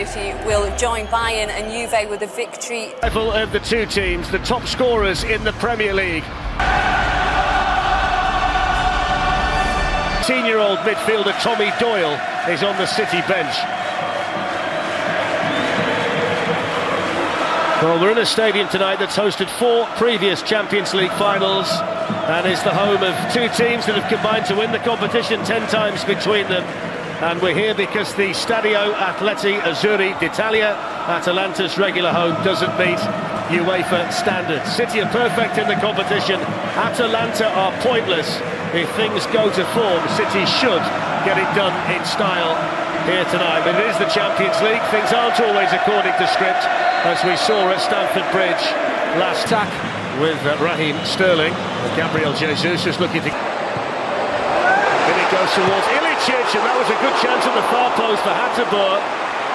City will join Bayern and Juve with a victory. Level of the two teams, the top scorers in the Premier League. 18-year-old midfielder Tommy Doyle is on the City bench. Well, we're in a stadium tonight that's hosted 4 previous Champions League finals and is the home of 2 teams that have combined to win the competition 10 times between them. And we're here because the Stadio Atleti Azzurri d'Italia, Atalanta's regular home, doesn't meet UEFA standards. City are perfect in the competition. Atalanta are pointless. If things go to form, City should get it done in style here tonight. But it is the Champions League. Things aren't always according to script, as we saw at Stamford Bridge last attack with Raheem Sterling. Gabriel Jesus is looking to... Then it goes towards Ilicic, and that was a good chance at the far post for Atabor,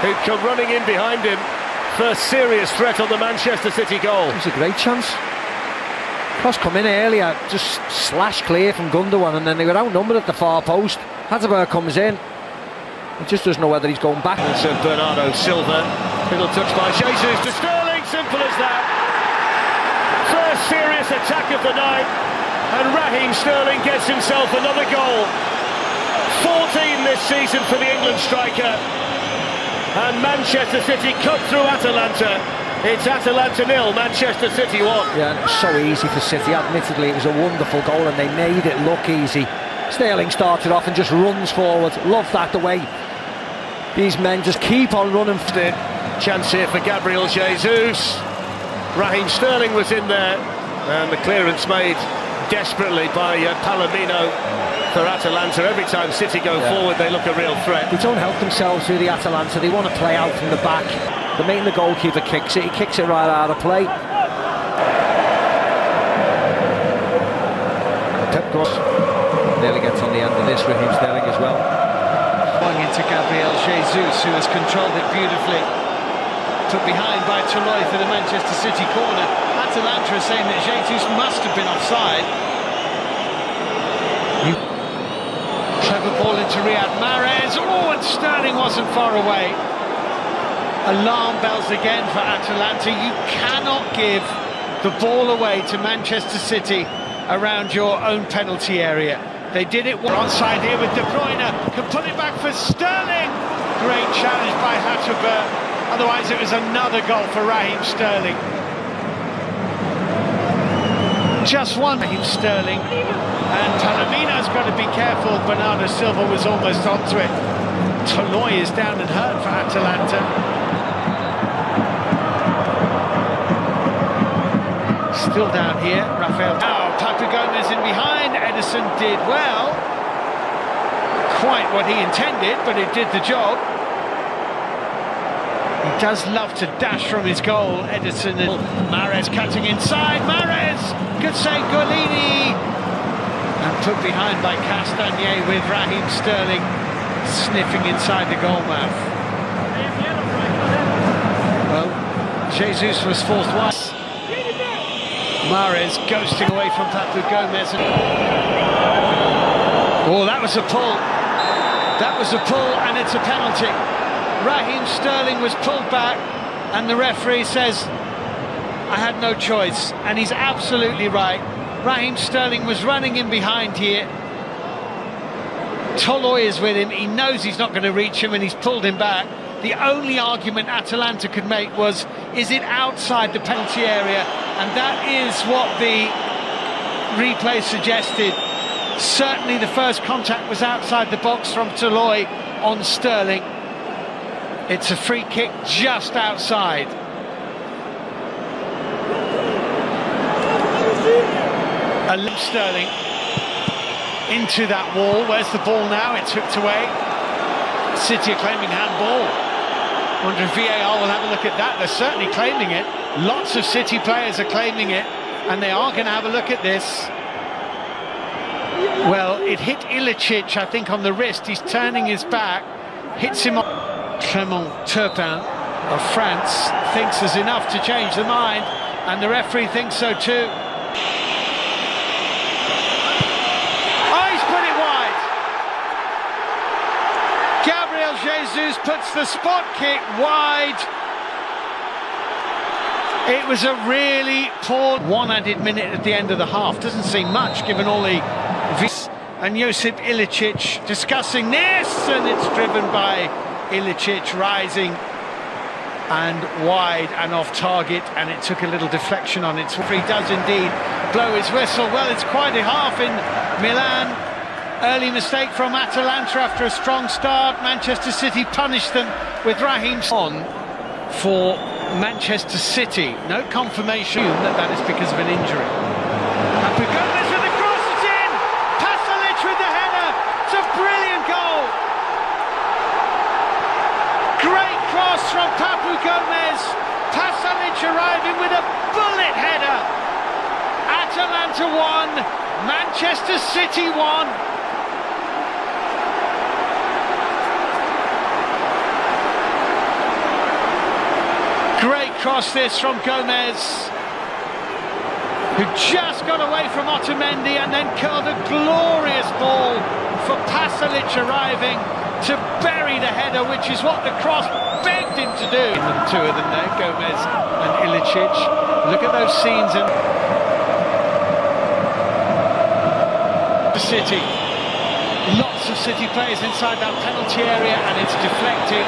who'd come running in behind him. First serious threat on the Manchester City goal. It was a great chance. Cross come in earlier, just slash clear from Gundogan, and then they were outnumbered at the far post. Atabor comes in. He just doesn't know whether he's going back. It's Bernardo Silva. Little touch by Jesus to Sterling, simple as that. First serious attack of the night, and Raheem Sterling gets himself another goal. 14 this season for the England striker. And Manchester City cut through Atalanta. It's Atalanta 0, Manchester City 1. Yeah, so easy for City. Admittedly, it was a wonderful goal and they made it look easy. Sterling started off and just runs forward. Love that, the way these men just keep on running. Chance here for Gabriel Jesus. Raheem Sterling was in there, and the clearance made desperately by Palomino for Atalanta. Every time City go forward, they look a real threat. They don't help themselves through the Atalanta. They want to play out from the back. They're making the goalkeeper kicks it. He kicks it right out of play. Nearly gets on the end of this, Raheem Sterling as well. Going into Gabriel Jesus, who has controlled it beautifully. Put behind by Toloi for the Manchester City corner. Atalanta is saying that Jesus must have been offside. Clever ball into Riyad Mahrez. Oh, and Sterling wasn't far away. Alarm bells again for Atalanta. You cannot give the ball away to Manchester City around your own penalty area. They did it onside here with De Bruyne. Can put it back for Sterling. Great challenge by Atabor. Otherwise it was another goal for Raheem Sterling. Just one Raheem Sterling. And Palomino's got to be careful. Bernardo Silva was almost onto it. Toloi is down and hurt for Atalanta. Still down here, Rafael. Now, Papu Gomez in behind. Ederson did well. Quite what he intended, but it did the job. He does love to dash from his goal, Ederson. And Mahrez cutting inside. Mahrez! Good save, Golini. And put behind by Castagne with Raheem Sterling sniffing inside the goal mouth. Well, Jesus was forced wide. Mahrez ghosting away from Papu Gomez. Oh, that was a pull. That was a pull, and it's a penalty. Raheem Sterling was pulled back, and the referee says, I had no choice. And he's absolutely right. Raheem Sterling was running in behind here. Toloi is with him. He knows he's not going to reach him, and he's pulled him back. The only argument Atalanta could make was, is it outside the penalty area? And that is what the replay suggested. Certainly the first contact was outside the box from Toloi on Sterling. It's a free kick just outside. Sterling into that wall. Where's the ball now? It's hooked away. City are claiming handball. Wonder if VAR will have a look at that. They're certainly claiming it. Lots of City players are claiming it, and they are going to have a look at this. Well, it hit Ilicic, I think, on the wrist. He's turning his back, hits him on. Clément Turpin of France thinks there's enough to change the mind, and the referee thinks so too. Oh, he's put it wide. Gabriel Jesus puts the spot kick wide. It was a really poor one added minute at the end of the half. Doesn't seem much given all the... And Josip Ilicic discussing this, and it's driven by Ilicic, rising and wide and off target, and it took a little deflection on it. So he does indeed blow his whistle. Well, it's quite a half in Milan. Early mistake from Atalanta after a strong start. Manchester City punished them with Raheem on for Manchester City. No confirmation that is because of an injury. Papu Gomez with the cross, it's in! Pasalic with the header. It's a brilliant goal. Great cross from Papu Gomez. Pasalic arriving with a bullet header. Atalanta 1, Manchester City 1. Great cross this from Gomez, who just got away from Otamendi and then curled a glorious ball for Pasalic arriving to bury the header, which is what the cross begged him to do. The two of them there, Gomez and Ilicic. Look at those scenes. And the City, lots of City players inside that penalty area, and it's deflected,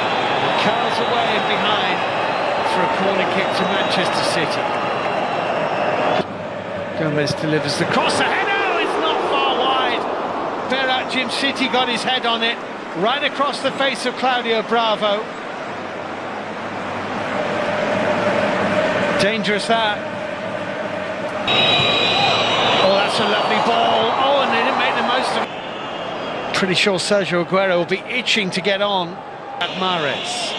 curls away and behind for a corner kick to Manchester City. Gomez delivers the cross ahead. Oh, it's not far wide. Berat Jim City got his head on it, right across the face of Claudio Bravo. Dangerous that. Oh, that's a lovely ball. Oh, and they didn't make the most of it. Pretty sure Sergio Aguero will be itching to get on at Mahrez.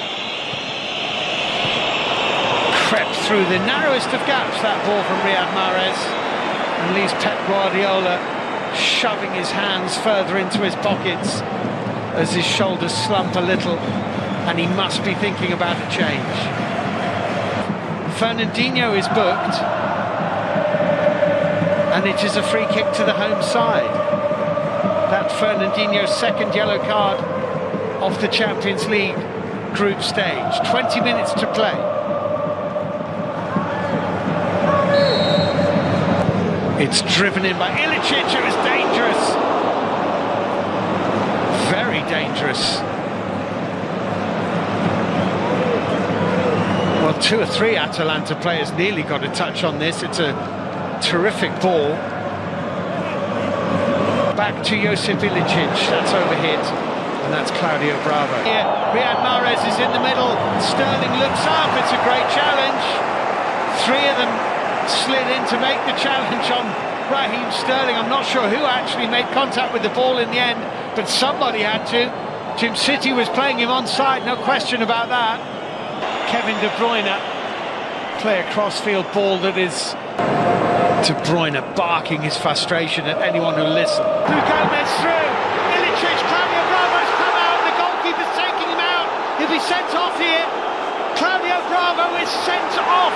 Crept through the narrowest of gaps, that ball from Riyad Mahrez, and leaves Pep Guardiola shoving his hands further into his pockets as his shoulders slump a little, and he must be thinking about a change. Fernandinho is booked, and it is a free kick to the home side. That's Fernandinho's second yellow card of the Champions League group stage. 20 minutes to play. It's driven in by Ilicic. It was dangerous. Very dangerous. Well, 2 or 3 Atalanta players nearly got a touch on this. It's a terrific ball. Back to Josip Ilicic. That's overhit. And that's Claudio Bravo. Here, Riyad Mahrez is in the middle. Sterling looks up. It's a great challenge. 3 of them slid in to make the challenge on Raheem Sterling. I'm not sure who actually made contact with the ball in the end, but somebody had to. Jim City was playing him onside, no question about that. Kevin De Bruyne play a crossfield ball that is De Bruyne barking his frustration at anyone who listens. Gomez through. Ilicic, Claudio Bravo's come out. The goalkeeper's taking him out. He'll be sent off here. Claudio Bravo is sent off.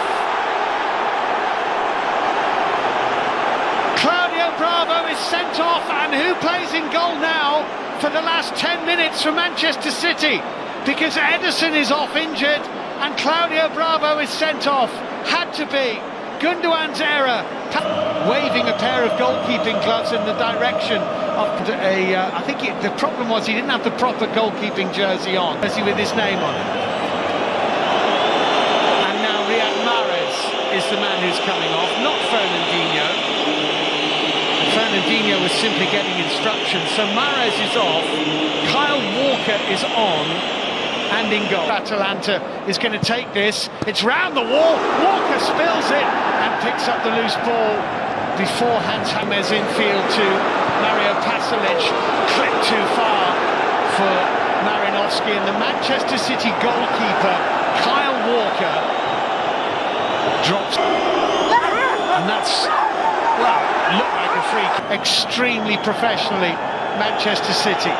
Claudio Bravo is sent off, and who plays in goal now for the last 10 minutes for Manchester City? Because Ederson is off injured and Claudio Bravo is sent off. Had to be. Gundogan's error. Waving a pair of goalkeeping gloves in the direction of I think the problem was he didn't have the proper goalkeeping jersey on, jersey with his name on it. And now Riyad Mahrez is the man who's coming off, not Fernandinho. Fernandinho was simply getting instructions, so Mahrez is off, Kyle Walker is on, and in goal. Atalanta is going to take this, it's round the wall, Walker spills it, and picks up the loose ball before Hans James infield to Mario Pasalic, clipped too far for Marinovsky, and the Manchester City goalkeeper, Kyle Walker, drops, and that's, well, looked like a freak. Extremely professionally, Manchester City.